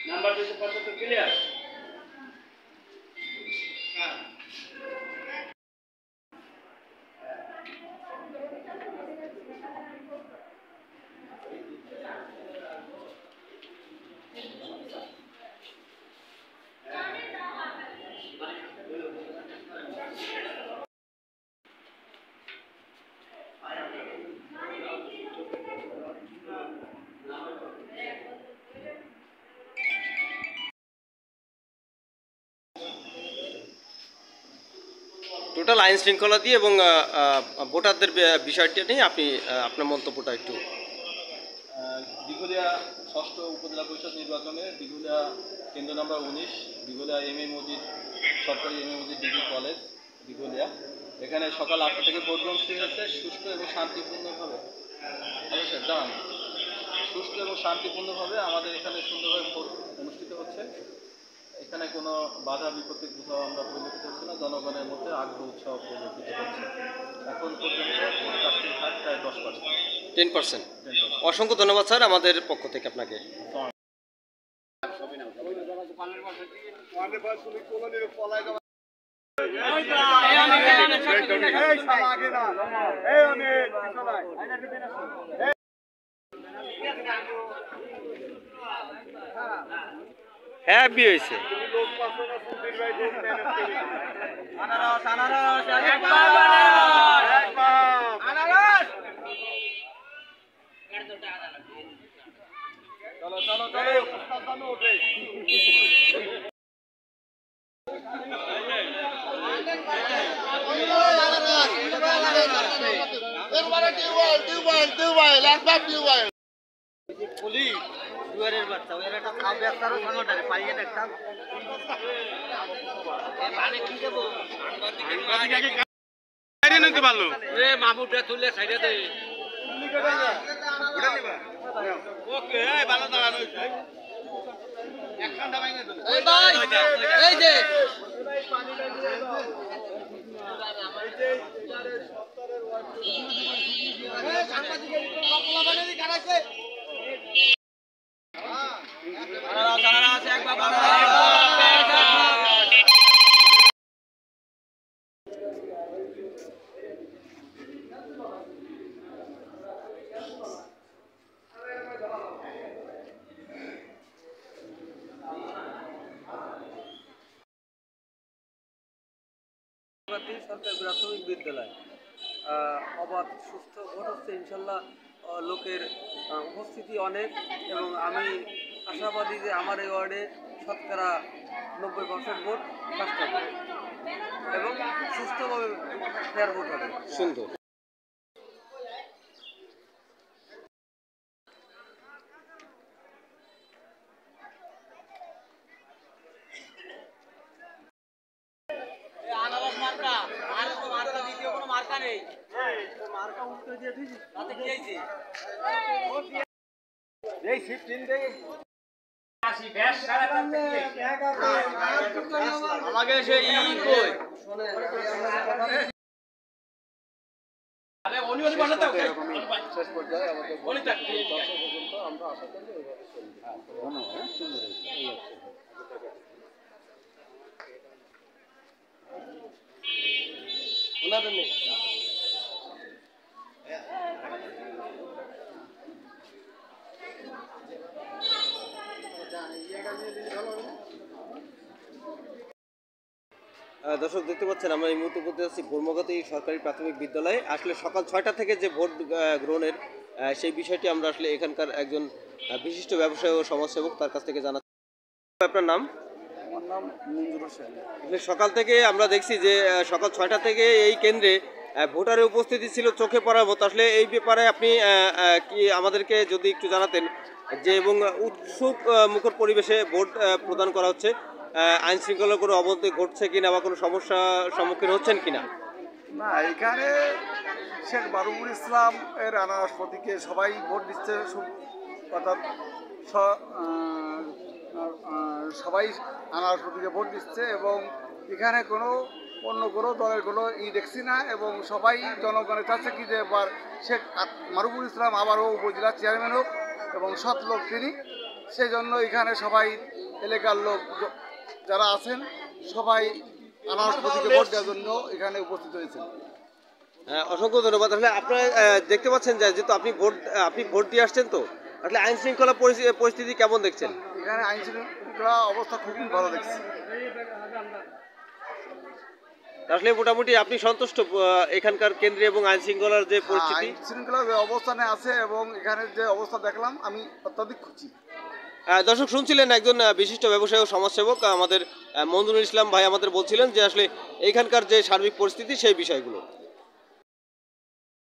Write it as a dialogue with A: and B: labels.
A: Number 275 clear.
B: Total আইন শৃঙ্খলা দিয়ে এবং ভোটারদের বিষয়টি নিয়ে আপনি আপনার মন্তব্যটা একটু।
C: দিঘলিয়া ৬ষ্ঠ উপজেলা পরিষদ নির্বাচনে দিঘলিয়া কেন্দ্র নম্বর ১৯ দিঘলিয়া এমএ মজিদ সরকারি M A Majid degree college Dighalia, এখানে সকাল ৮টা থেকে ভোট গ্রহণ শুরু হয়েছে সুষ্ঠু এবং শান্তিপূর্ণভাবে। হ্যালো স্যার দাঁড়ান। সুষ্ঠু এবং শান্তিপূর্ণভাবে আমাদের এখানে সুন্দরভাবে ভোট অনুষ্ঠিত হচ্ছে। এখানে কোনো বাধা বিপত্তি কোথাও আমরা পরিলক্ষিত হচ্ছে না। জনগণের মধ্যে আগ্রহ উৎসাহ পরিলক্ষিত হচ্ছে। এখন পর্যন্ত ভোট কাস্টিং হার প্রায় 10%।
B: অসংখ্য ধন্যবাদ স্যার আমাদের পক্ষ থেকে আপনাকে। হ্যাপি হয়েছে।
D: দুয়ারের বাচ্চা ওই একটা খাও ব্যবসারও সামনে পাইয়ে দেখতাম মানে কি দেব
A: সাইডে নিতে পারলো
D: এ মামুটা তুলে সাইডে দে ওটা নিবা ওকে এই ভালো দাঁড়ানো একখানটা ভাঙে দে এই ভাই এই যে পানিটা দিয়ে দাও এই যে দুয়ারের সপ্তাহের ওয়ার্ড এই সাংবাদিকের বাপলা বানালি কাটাইছে সরকারি প্রাথমিক বিদ্যালয় অবাধ সুস্থ ভোট হচ্ছে ইনশাল্লাহ। লোকের উপস্থিতি অনেক এবং আমি আশাবাদী যে আমার এই ওয়ার্ডে শতকরা 90% ভোট কাস্ট হবে এবং সুস্থভাবে ফেয়ার ভোট হবে।
B: সুন্দর।
D: আমাকে সে ই কই আরে উনি উনি বসে দাও
C: শেষ পর্যায়ে আমাদের উনি পর্যন্ত আমরা আশা করি এইভাবে চলবে। ধন্যবাদ। সুন্দর হয়েছে।
B: ওনাদের নেই। দর্শক দেখতে পাচ্ছেন আমরা এই মুহূর্তে উপস্থিত আছি বর্মগাতি সরকারি প্রাথমিক বিদ্যালয়ে। আসলে সকাল 6টা থেকে যে ভোট গ্রহণের সেই বিষয়টি আমরা আসলে এখানকার একজন বিশিষ্ট ব্যবসায়ী ও সমাজসেবক তার কাছ থেকে জানাচ্ছি। আপনার নাম?
E: আমার নাম মঞ্জুর হোসেন।
B: সকাল থেকে আমরা দেখছি যে সকাল 6টা থেকে এই কেন্দ্রে ভোটারের উপস্থিতি ছিল চোখে পড়ার মতো। আসলে এই ব্যাপারে আপনি কি আমাদেরকে যদি একটু জানাতেন যে এবং উৎসুক মুখর পরিবেশে ভোট প্রদান করা হচ্ছে, আইন শৃঙ্খলার কোনো অবনতি ঘটছে কিনা বা কোনো সমস্যার সম্মুখীন হচ্ছেন কিনা?
E: না, এখানে শেখ বারুকুল ইসলাম এর আনারস প্রতীকে সবাই ভোট দিচ্ছে অর্থাৎ সবাই আনারস প্রতীকে ভোট দিচ্ছে এবং এখানে অন্য কোনো দলের কোনো দেখছি না এবং সবাই জনগণের চাচ্ছে কি যে এবার শেখ মারুফুল ইসলাম আবারও উপজেলা চেয়ারম্যান হোক এবং সৎ লোক তিনি, সেই জন্য এখানে সবাই এলাকার লোক যারা আছেন সবাই আনারস প্রতীকে ভোট দেওয়ার জন্য এখানে উপস্থিত হয়েছেন।
B: অসংখ্য ধন্যবাদ। আসলে আপনারা দেখতে পাচ্ছেন যে যেহেতু আপনি ভোট দিয়ে আসছেন, তো আসলে আইন শৃঙ্খলা পরিস্থিতি কেমন দেখছেন?
E: এখানে আইন শৃঙ্খলা অবস্থা খুবই ভালো দেখছি।
B: আসলে মোটামুটি আপনি সন্তুষ্ট এখানকার কেন্দ্রে এবং আইন শৃঙ্খলার যে পরিস্থিতি?
E: আইন শৃঙ্খলার যে অবস্থানে আছে এবং এখানে যে অবস্থা দেখলাম আমি অত্যাধিক খুশি।
B: দর্শক শুনছিলেন একজন বিশিষ্ট ব্যবসায়ী ও সমাজসেবক আমাদের মঞ্জুরুল ইসলাম ভাই আমাদের বলছিলেন যে আসলে এইখানকার যে সার্বিক পরিস্থিতি সেই বিষয়গুলো।